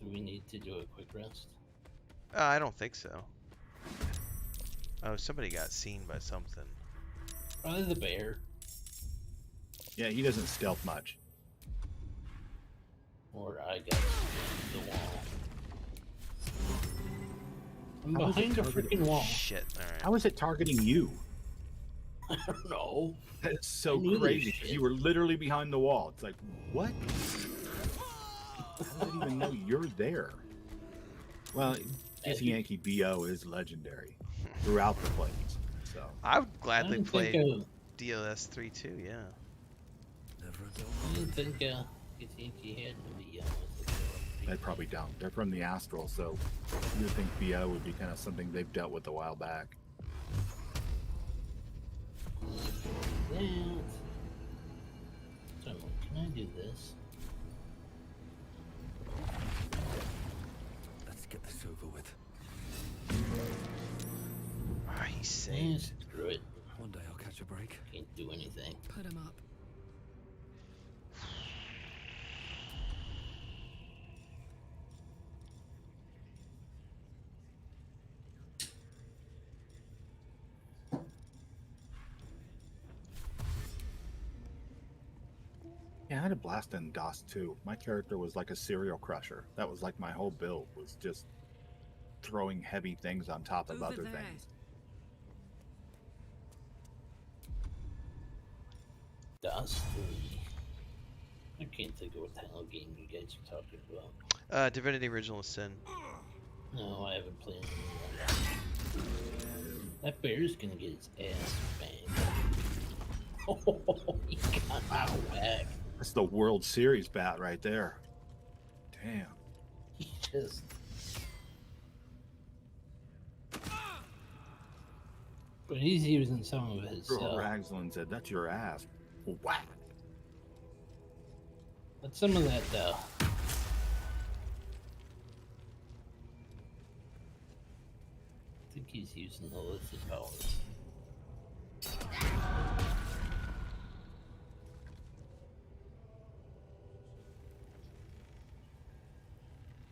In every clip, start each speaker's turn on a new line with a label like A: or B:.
A: Do we need to do a quick rest?
B: I don't think so. Oh, somebody got seen by something.
A: Probably the bear.
C: Yeah, he doesn't stealth much.
A: Or I got the wall. I'm
C: How is it
A: behind a
C: targeting?
A: freaking wall.
B: Shit. All right.
C: How is it targeting you?
A: I don't know.
C: That's so
A: I knew this
C: crazy.
A: shit.
C: You were literally behind the wall. It's like, what? How does it even know you're there? Well, Kiss Yankee BO is legendary throughout the plays. So
B: I would gladly play
A: I
B: DOS 3 too. Yeah.
A: didn't think Kiss Yankee had no BO.
C: they probably don't. They're from the Astral, so you would think BO would be kind of something they've dealt with a while back.
A: That. So, can I do this?
D: Let's get this over with.
B: Ah, he's saved.
A: Screw it.
D: One day I'll catch a break.
A: Can't do anything.
E: Put him up.
C: Yeah, I had a blast in DOS too. My character was like a serial crusher. That was like my whole build, was just throwing heavy things on top of
E: Over
C: other
E: there.
C: things.
A: DOS 3. I can't think of what the hell game you guys are talking about.
B: Divinity Original Sin.
A: No, I haven't played any of that. That bear's gonna get his ass banged. Oh, he got out of whack.
C: That's the World Series bat right there. Damn.
A: He just. But he's using some of his.
C: Dror Ragzlin said, "That's your ass." Whack.
A: But some of that. I think he's using the illicit powers.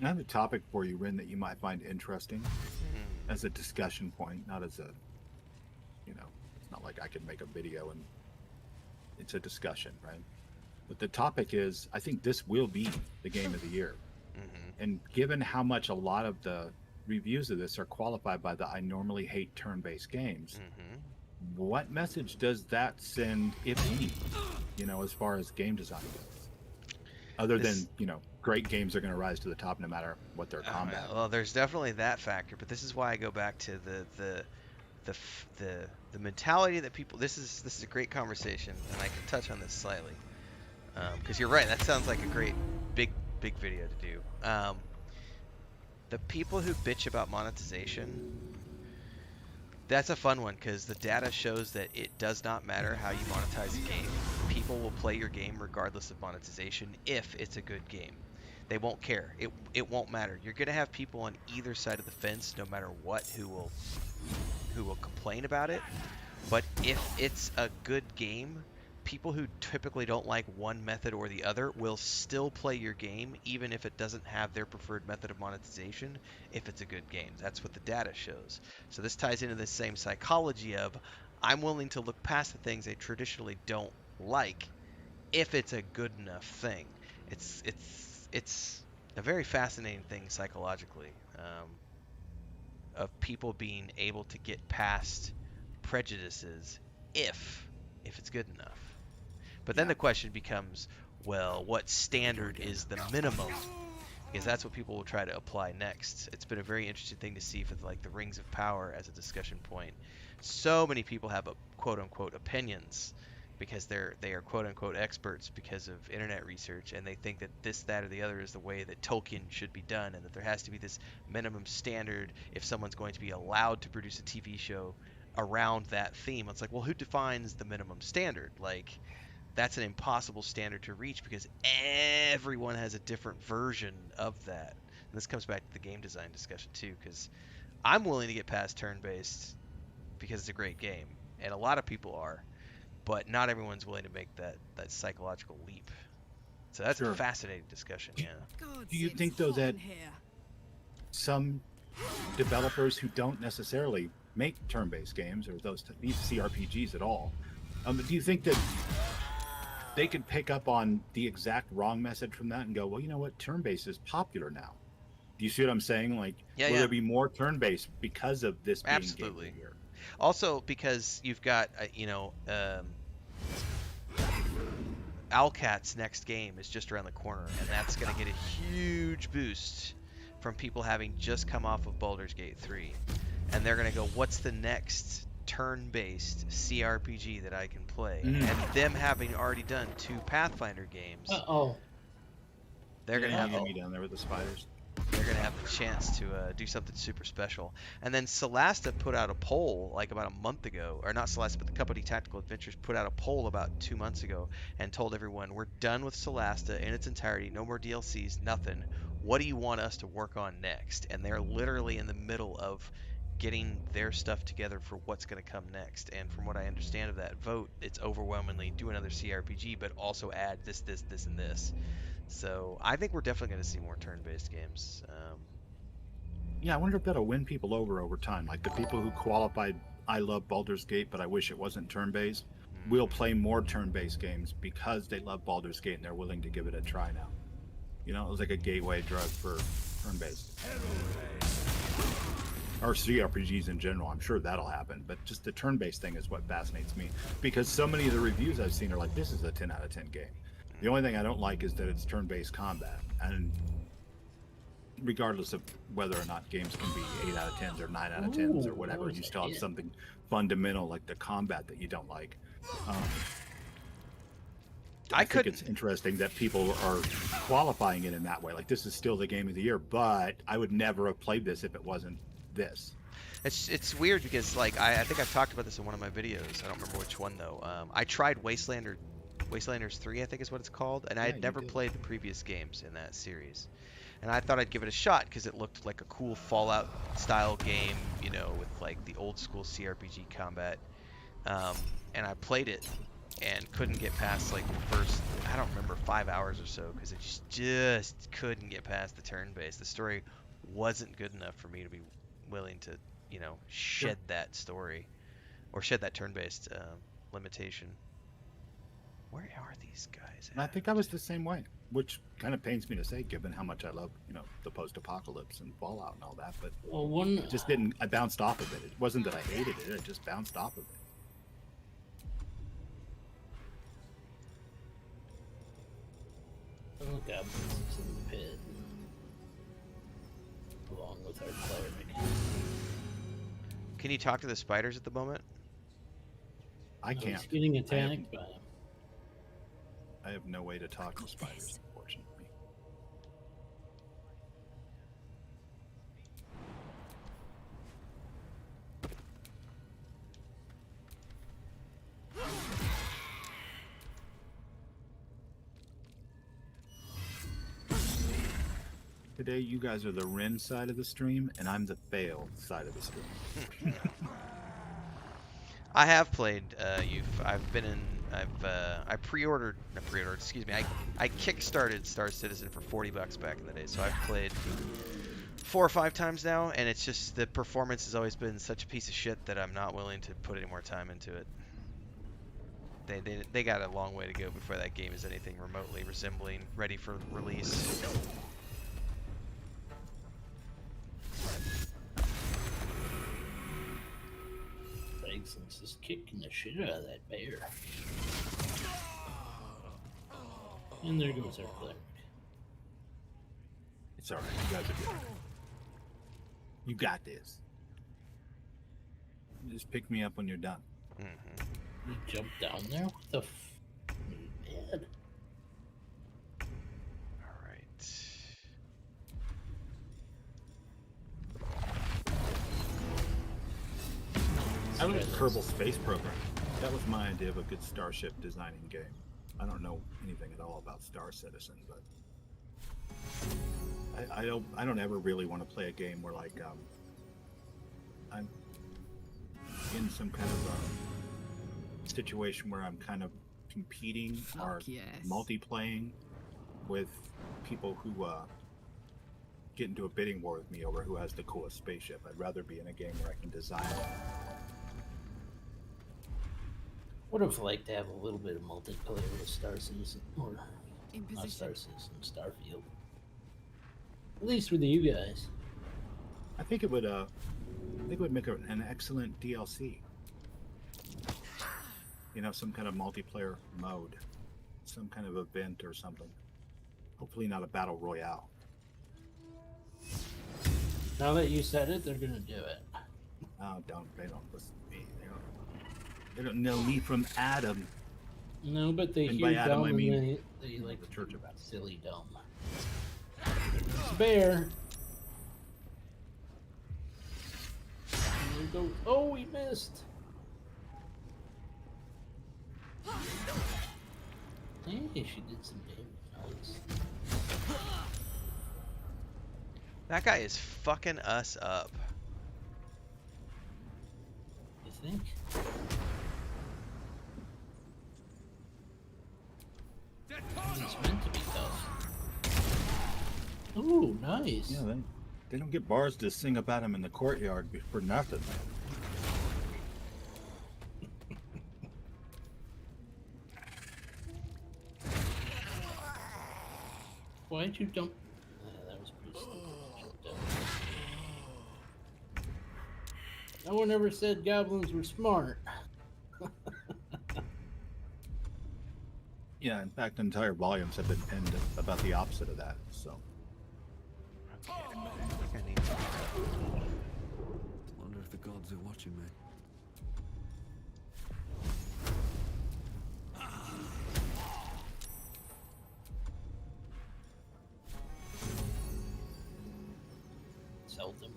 C: I have a topic for you, Rin, that you might find interesting as a discussion point, not as a, it's not like I could make a video and it's a discussion, right? But the topic is, I think this will be the game of the year. And given how much a lot of the reviews of this are qualified by the I normally hate turn-based games, what message does that send, if any, as far as game design goes? Other than, great games are going to rise to the top no matter what their combat.
B: Well, there's definitely that factor, but this is why I go back to the mentality that people. This is a great conversation, and I can touch on this slightly, because you're right. That sounds like a great big video to do. The people who bitch about monetization. That's a fun one because the data shows that it does not matter how you monetize a game. People will play your game regardless of monetization if it's a good game. They won't care. It won't matter. You're gonna have people on either side of the fence, no matter what, who will complain about it. But if it's a good game, people who typically don't like one method or the other will still play your game, even if it doesn't have their preferred method of monetization, if it's a good game. That's what the data shows. So this ties into the same psychology of, I'm willing to look past the things I traditionally don't like if it's a good enough thing. It's a very fascinating thing psychologically, of people being able to get past prejudices if it's good enough. But then the question becomes, well, what standard is the minimum? Because that's what people will try to apply next. It's been a very interesting thing to see for like the Rings of Power as a discussion point. So many people have a quote unquote opinions because they are quote unquote experts because of internet research, and they think that this, that, or the other is the way that Tolkien should be done, and that there has to be this minimum standard if someone's going to be allowed to produce a TV show around that theme. It's like, well, who defines the minimum standard? Like, that's an impossible standard to reach because everyone has a different version of that. And this comes back to the game design discussion too, because I'm willing to get past turn-based because it's a great game, and a lot of people are, but not everyone's willing to make that psychological leap. So that's
C: Sure.
B: a fascinating discussion. Yeah.
C: Do you think, though, that some developers who don't necessarily make turn-based games or these CRPGs at all, do you think that they could pick up on the exact wrong message from that and go, well, you know what, turn-based is popular now? Do you see what I'm saying? Like, will there be more turn-based because of this being
B: Absolutely.
C: Game of the Year?
B: Also, because you've got, Owlcat's next game is just around the corner, and that's going to get a huge boost from people having just come off of Baldur's Gate 3. And they're going to go, what's the next turn-based CRPG that I can play? And them having already done 2 Pathfinder games, they're going to have
C: me down there with the spiders.
B: They're going to have the chance to do something super special. And then Solasta put out a poll like about a month ago, or not Solasta, but the company Tactical Adventures put out a poll about 2 months ago and told everyone, we're done with Solasta in its entirety, no more DLCs, nothing. What do you want us to work on next? And they're literally in the middle of getting their stuff together for what's going to come next. And from what I understand of that vote, it's overwhelmingly do another CRPG, but also add this, this, this, and this. So I think we're definitely going to see more turn-based games.
C: Yeah, I wonder if that'll win people over time. Like the people who qualified, I love Baldur's Gate, but I wish it wasn't turn-based, will play more turn-based games because they love Baldur's Gate and they're willing to give it a try now. You know, it was like a gateway drug for turn-based. Or CRPGs in general. I'm sure that'll happen, but just the turn-based thing is what fascinates me. Because so many of the reviews I've seen are like, this is a 10 out of 10 game. The only thing I don't like is that it's turn-based combat. And regardless of whether or not games can be 8 out of 10s or 9 out of 10s or whatever, you still have something fundamental like the combat that you don't like. I think it's interesting that people are qualifying it in that way. Like, this is still the game of the year, but I would never have played this if it wasn't this.
B: It's weird because, like, I think I've talked about this in one of my videos. I don't remember which one, though. I tried Wastelanders 3, I think is what it's called, and I had never played the previous games in that series. And I thought I'd give it a shot because it looked like a cool Fallout style game, you know, with like the old school CRPG combat. And I played it and couldn't get past like the first, I don't remember, 5 hours or so because it just couldn't get past the turn-based. The story wasn't good enough for me to be willing to, you know, shed that story or shed that turn-based limitation. Where are these guys at?
C: I think I was the same way, which kind of pains me to say, given how much I love, you know, the post-apocalypse and Fallout and all that. But it just didn't. I bounced off of it. It wasn't that I hated it; I just bounced off of it.
A: Oh, goblins in the pit, along with our cleric.
B: Can you talk to the spiders at the moment?
C: I can't.
A: He's getting attacked by them.
C: I have no way to talk to spiders, unfortunately. Today, you guys are the Ren side of the stream, and I'm the Fail side of the stream.
B: I have played I pre-ordered, excuse me, I kickstarted Star Citizen for $40 back in the day, so I've played 4 or 5 times now, and it's just the performance has always been such a piece of shit that I'm not willing to put any more time into it. They got a long way to go before that game is anything remotely resembling ready for release.
A: Ragzlin's just kicking the shit out of that bear. And there goes our cleric.
C: It's alright, you guys are good. You got this. Just pick me up when you're done.
A: You jump down there? What the man?
B: Alright.
C: I looked at Kerbal Space Program. That was my idea of a good starship designing game. I don't know anything at all about Star Citizen, but I don't ever really want to play a game where like I'm in some kind of situation where I'm kind of competing or multiplaying. with people who get into a bidding war with me over who has the coolest spaceship. I'd rather be in a game where I can design it.
A: Would have liked to have a little bit of multiplayer with Star Citizen, or
E: In
A: not Star
E: position.
A: Citizen, Starfield. At least with you guys.
C: I think it would make an excellent DLC. You know, some kind of multiplayer mode, some kind of event or something. Hopefully not a battle royale.
A: Now that you said it, they're gonna do it.
C: Oh, they don't listen to me. They don't know me from Adam.
A: No, but they
C: And
A: hear
C: by Adam,
A: dumb
C: I
A: and
C: mean
A: they like
C: the Church of Adam.
A: silly dumb. It's a bear. There we go. Oh, he missed. Hey, she did some damage. Nice.
B: That guy is fucking us up.
A: You think? It's meant to be tough. Ooh, nice.
C: Yeah, they don't get bars to sing about him in the courtyard for nothing.
A: Why'd you dump? That was pretty stupid. No one ever said goblins were smart.
C: Yeah, in fact, entire volumes have been penned about the opposite of that. So
B: Okay, I think I need to...
D: Wonder if the gods are watching me.
A: Seldom.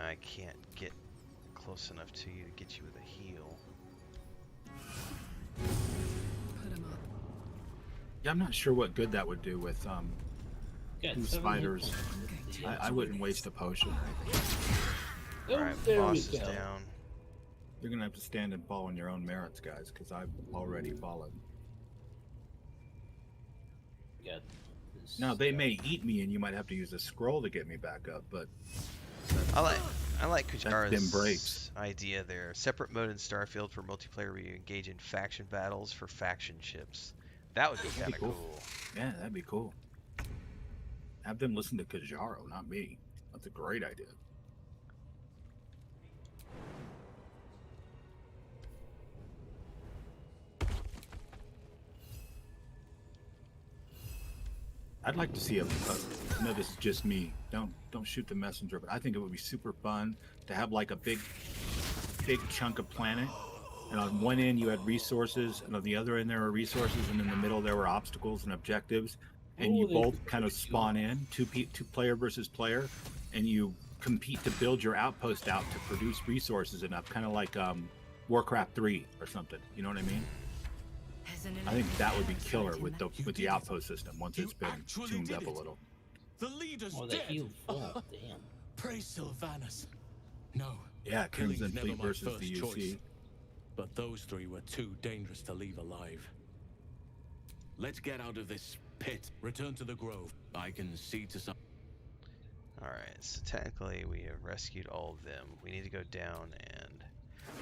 B: I can't get close enough to you to get you with a heal.
E: Put him up.
C: yeah, I'm not sure what good that would do with
A: Got
C: two
A: 7
C: spiders.
A: hit points.
C: I wouldn't waste a potion.
A: Oh,
B: Alright,
A: there
B: boss
A: we
B: is
A: go.
B: down.
C: You're gonna have to stand and fall on your own merits, guys, because I've already fallen.
A: Got this,
C: Now they may eat me, and you might have to use a scroll to get me back up, but
B: I like
C: them
B: Kujara's
C: breaks.
B: idea there. Separate mode in Starfield for multiplayer where you engage in faction battles for faction ships. That would be
C: That'd
B: kind
C: be
B: of
C: cool.
B: cool.
C: Yeah, that'd be cool. Have them listen to Kujaro, not me. That's a great idea. I'd like to see I know this is just me. Don't shoot the messenger, but I think it would be super fun to have like a big chunk of planet, and on one end you had resources, and on the other end there were resources, and in the middle there were obstacles and objectives, and
A: Ooh,
C: you
A: they
C: both
A: could
C: kind of
A: do
C: spawn in, two player versus player, and you compete to build your outpost out to produce resources enough, kind of like Warcraft 3 or something. You know what I mean? I think that would be killer with the outpost system once it's been tuned up a little.
F: The leader's
A: Oh, they
F: dead.
A: healed full. Damn.
F: Praise Sylvanas. No.
C: Yeah,
F: killing's
C: Crimson
F: never
C: Fleet
F: my
C: versus
F: first
C: the UC.
F: choice. But those three were too dangerous to leave alive. Let's get out of this pit. Return to the grove. I can see to some.
B: Alright, so technically we have rescued all of them. We need to go down and...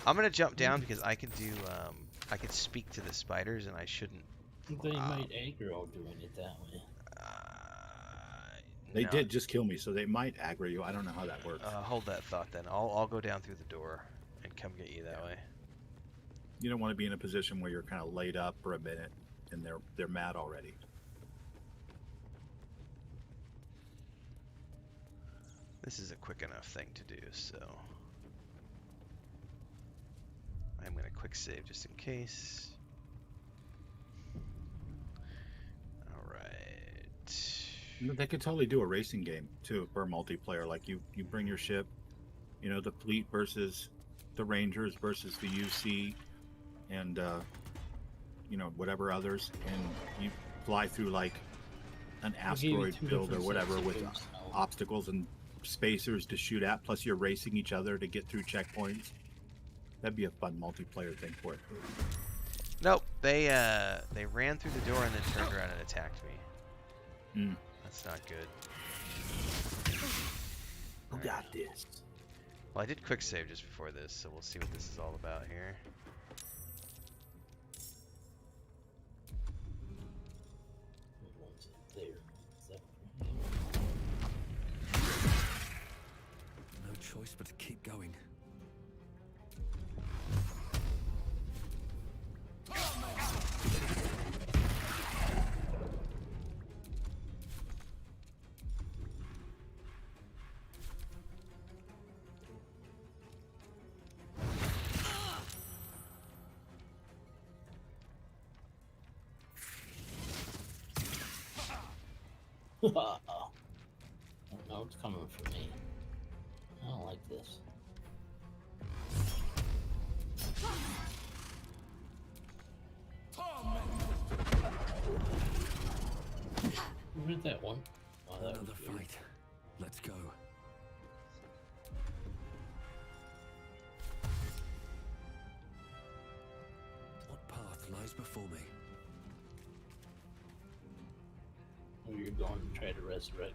B: I'm gonna jump down because I can do, I can speak to the spiders and I shouldn't...
A: They might aggro doing it that way.
C: They
B: no.
C: did just kill me, so they might aggro you. I don't know how that works.
B: Hold that thought then. I'll go down through the door and come get you that way.
C: You don't want to be in a position where you're kind of laid up for a minute and they're mad already.
B: This is a quick enough thing to do, so... I'm gonna quick save just in case. Alright.
C: They could totally do a racing game too for multiplayer. Like you bring your ship, you know, the fleet versus the Rangers versus the UC, and you know, whatever others, and you fly through like an
A: I'll give you
C: asteroid
A: 2
C: field or
A: different
C: whatever
A: sets of
C: with
A: boots now.
C: obstacles and spacers to shoot at. Plus, you're racing each other to get through checkpoints. That'd be a fun multiplayer thing for it.
B: Nope. They ran through the door and then turned around and attacked me.
C: Mm.
B: That's not good.
C: Who got this?
B: Well, I did quick save just before this, so we'll see what this is all about here.
A: One's up there. So,
D: No choice but to keep going.
A: oh no, it's coming for me. I don't like this. Where's that one? Oh, that was
D: Another
A: weird.
D: fight. Let's go. What path lies before me?
A: Oh, you're going to try to resurrect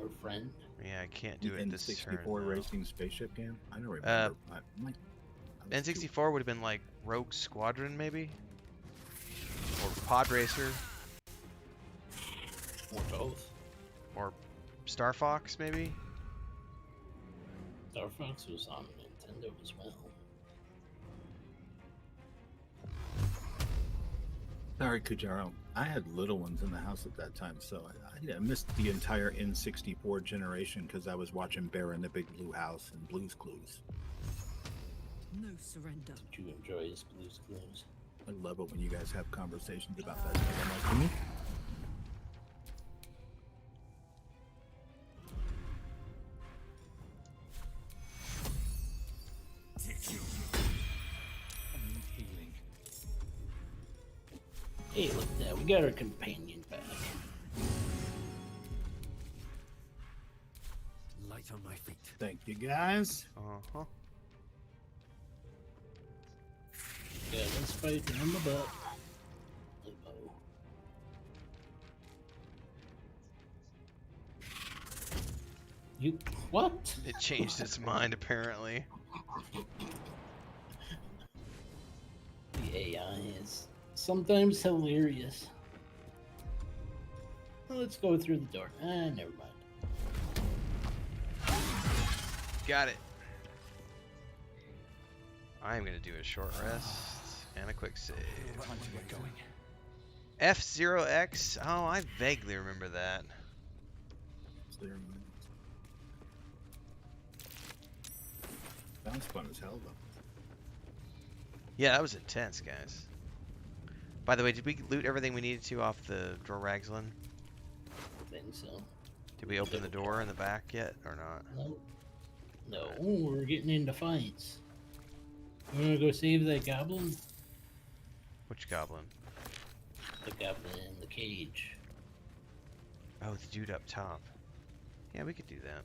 A: our friend?
B: Yeah, I can't do
C: The
B: it this turn.
C: N64
B: though.
C: racing spaceship game? I don't remember.
B: N64 would have been like Rogue Squadron, maybe? Or Pod Racer,
A: Or both.
B: or Star Fox, maybe?
A: Star Fox was on Nintendo as well.
C: Sorry, Kujaro. I had little ones in the house at that time, so I missed the entire N64 generation because I was watching Bear in the Big Blue House and Blue's Clues.
E: No surrender.
A: Did you enjoy his Blue's Clues?
C: I love it when you guys have conversations about that stuff. I'm like,
D: Healing.
A: Hey, look at that. We got our companion back.
D: Light on my feet.
C: Thank you, guys.
B: Uh-huh.
A: Yeah, let's fight in the butt. Uh-oh. You what?
B: It changed its mind, apparently.
A: The AI is sometimes hilarious. Well, let's go through the door. Never mind.
B: Got it. I'm gonna do a short rest and a quick save. F0X? Oh, I vaguely remember that.
C: Sounds fun as hell, though.
B: Yeah, that was intense, guys. By the way, did we loot everything we needed to off the Dror Ragzlin?
A: I think so.
B: Did we open the door in the back yet, or not?
A: No. No, we're getting into fights. You wanna go save that goblin?
B: Which goblin?
A: The goblin in the cage.
B: Oh, the dude up top. Yeah, we could do that.